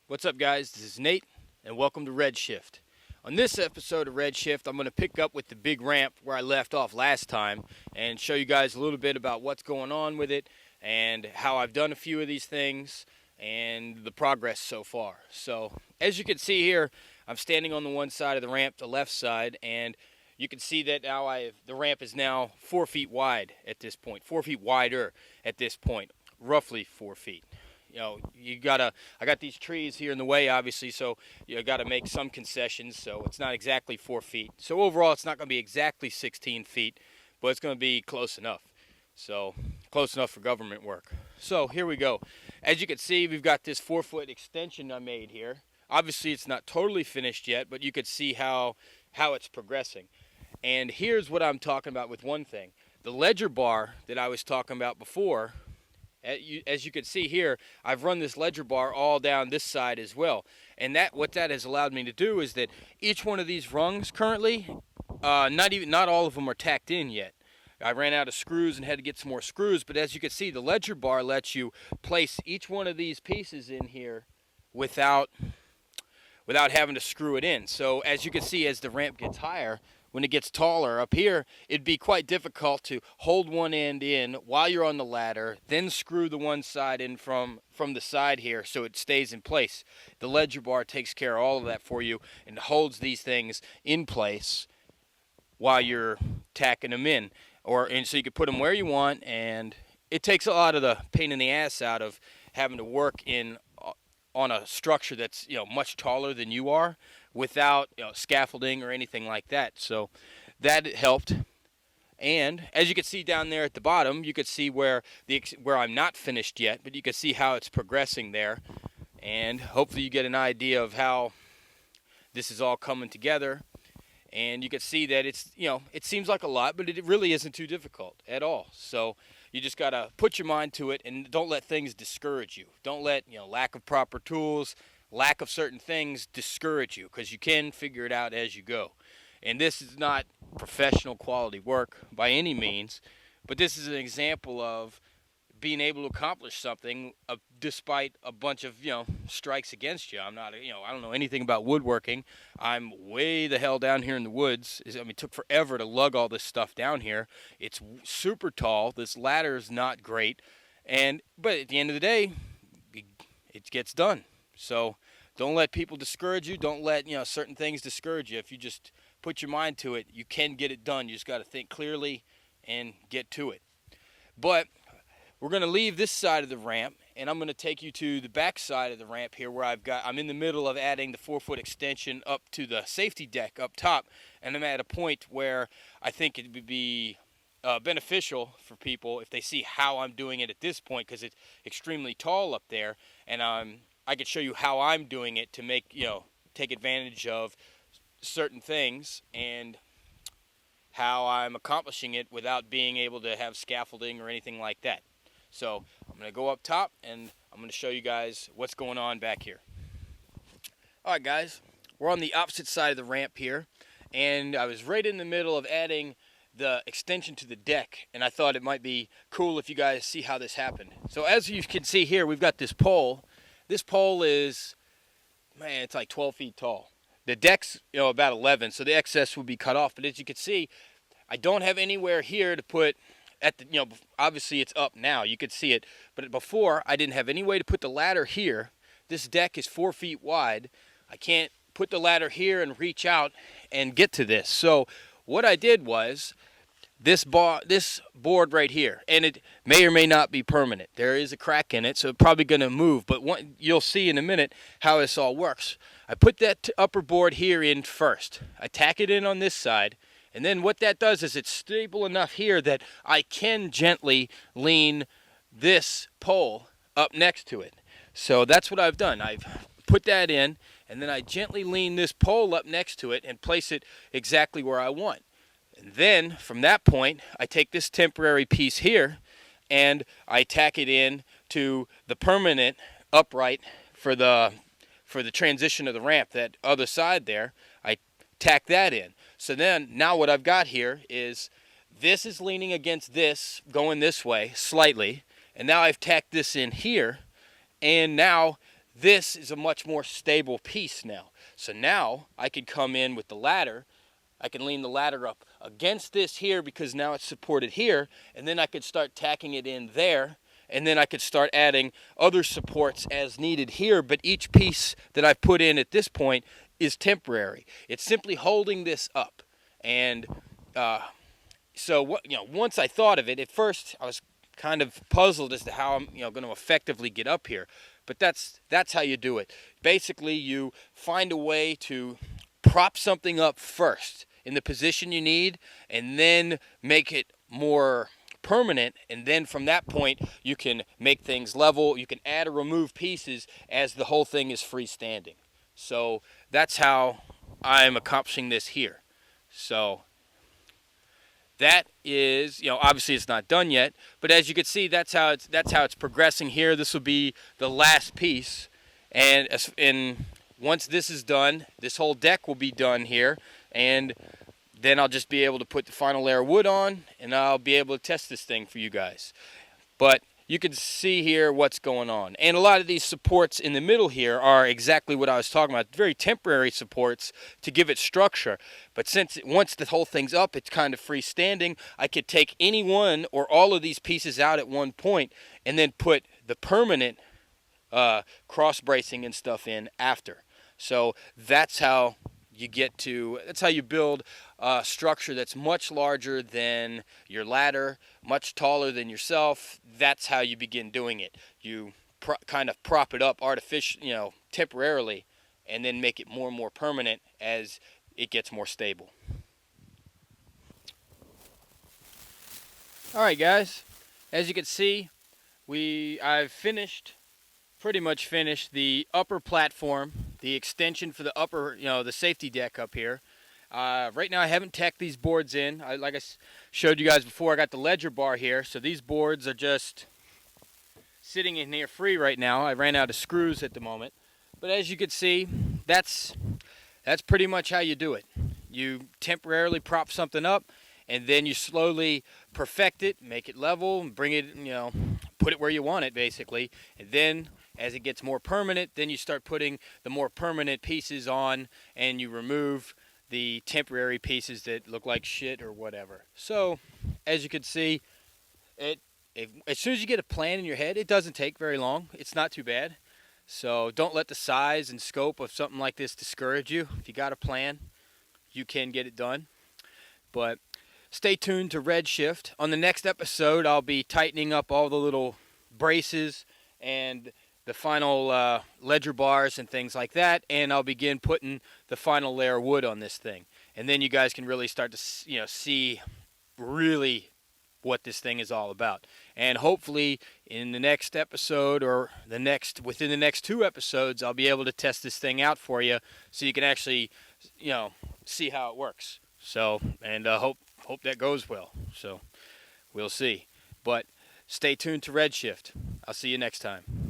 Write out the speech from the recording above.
What's up, guys? This is Nate, and welcome to RedShift. On this episode of RedShift, I'm going to pick up with the big ramp where I left off last time and show you guys a little bit about what's going on with it and how I've done a few of these things and the progress so far. So, as you can see here, I'm standing on the one side of the ramp, the left side, and you can see that now the ramp is now 4 feet wide at this point, 4 feet wider at this point, roughly 4 feet. I got these trees here in the way, obviously, so you gotta make some concessions, so it's not exactly 4 feet. So overall, it's not gonna be exactly 16 feet, but it's gonna be close enough. So, close enough for government work. So, here we go. As you can see, we've got this 4-foot extension I made here. Obviously, it's not totally finished yet, but you could see how it's progressing. And here's what I'm talking about with one thing. The ledger bar that I was talking about before, as you can see here, I've run this ledger bar all down this side as well. And what that has allowed me to do is that each one of these rungs currently, not all of them are tacked in yet. I ran out of screws and had to get some more screws, but as you can see, the ledger bar lets you place each one of these pieces in here without having to screw it in. So as you can see, as the ramp gets higher, when it gets taller up here, it'd be quite difficult to hold one end in while you're on the ladder, then screw the one side in from the side here so it stays in place. The ledger bar takes care of all of that for you and holds these things in place while you're tacking them in. And so you can put them where you want, and it takes a lot of the pain in the ass out of having to work on a structure that's much taller than you are without scaffolding or anything like that. So that helped. And as you can see down there at the bottom, you could see where I'm not finished yet, but you can see how it's progressing there. And hopefully you get an idea of how this is all coming together. And you can see that it seems like a lot, but it really isn't too difficult at all. So you just got to put your mind to it and don't let things discourage you. Don't let lack of proper tools, lack of certain things discourage you, because you can figure it out as you go. And this is not professional quality work by any means, but this is an example of being able to accomplish something despite a bunch of strikes against you. I'm not I don't know anything about woodworking. I'm way the hell down here in the woods. It took forever to lug all this stuff down here. It's super tall. This ladder is not great, but at the end of the day, it gets done. So don't let people discourage you. Don't let certain things discourage you. If you just put your mind to it, you can get it done. You just got to think clearly and get to it. But we're going to leave this side of the ramp, and I'm going to take you to the back side of the ramp here where I'm in the middle of adding the 4-foot extension up to the safety deck up top, and I'm at a point where I think it would be beneficial for people if they see how I'm doing it at this point, because it's extremely tall up there, and I could show you how I'm doing it to take advantage of certain things and how I'm accomplishing it without being able to have scaffolding or anything like that. So I'm going to go up top and I'm going to show you guys what's going on back here. Alright guys, we're on the opposite side of the ramp here, and I was right in the middle of adding the extension to the deck, and I thought it might be cool if you guys see how this happened. So as you can see here, we've got this pole. This pole is, it's like 12 feet tall. The deck's about 11, so the excess would be cut off, but as you can see, I don't have anywhere here to put obviously it's up now, you could see it, but before I didn't have any way to put the ladder here. This deck is 4 feet wide. I can't put the ladder here and reach out and get to this. So what I did was this board right here, and it may or may not be permanent. There is a crack in it, so it's probably going to move, but you'll see in a minute how this all works. I put that upper board here in first. I tack it in on this side. And then what that does is it's stable enough here that I can gently lean this pole up next to it. So that's what I've done. I've put that in, and then I gently lean this pole up next to it and place it exactly where I want. And then from that point, I take this temporary piece here and I tack it in to the permanent upright for the transition of the ramp, that other side there. I tack that in. So then, now what I've got here is this is leaning against this, going this way slightly, and now I've tacked this in here, and now this is a much more stable piece now. So now I could come in with the ladder. I can lean the ladder up against this here because now it's supported here, and then I could start tacking it in there, and then I could start adding other supports as needed here, but each piece that I've put in at this point is temporary. It's simply holding this up. And so what, once I thought of it, at first I was kind of puzzled as to how I'm going to effectively get up here. But that's how you do it. Basically, you find a way to prop something up first in the position you need, and then make it more permanent, and then from that point you can make things level. You can add or remove pieces as the whole thing is freestanding. So that's how I'm accomplishing this here. So that is, obviously it's not done yet, but as you can see, that's how it's progressing here. This will be the last piece, and once this is done, this whole deck will be done here, and then I'll just be able to put the final layer of wood on, and I'll be able to test this thing for you guys. But you can see here what's going on. And a lot of these supports in the middle here are exactly what I was talking about. Very temporary supports to give it structure. But once the whole thing's up, it's kind of freestanding. I could take any one or all of these pieces out at one point and then put the permanent cross bracing and stuff in after. So that's how you build a structure that's much larger than your ladder, much taller than yourself. That's how you begin doing it. You kind of prop it up temporarily, and then make it more and more permanent as it gets more stable. All right, guys. As you can see, I've pretty much finished the upper platform, the extension for the upper, the safety deck up here. Right now I haven't tacked these boards in. Like I showed you guys before, I got the ledger bar here, so these boards are just sitting in here free right now. I ran out of screws at the moment. But as you can see, that's pretty much how you do it. You temporarily prop something up, and then you slowly perfect it, make it level, and bring it, put it where you want it basically. And then as it gets more permanent, then you start putting the more permanent pieces on, and you remove the temporary pieces that look like shit or whatever. So, as you can see, as soon as you get a plan in your head, it doesn't take very long. It's not too bad. So don't let the size and scope of something like this discourage you. If you got a plan, you can get it done. But stay tuned to RedShift. On the next episode, I'll be tightening up all the little braces and the final ledger bars and things like that, and I'll begin putting the final layer of wood on this thing. And then you guys can really start to see really what this thing is all about. And hopefully in the next episode or within the next 2 episodes, I'll be able to test this thing out for you so you can actually see how it works. So, and hope that goes well. So we'll see. But stay tuned to RedShift. I'll see you next time.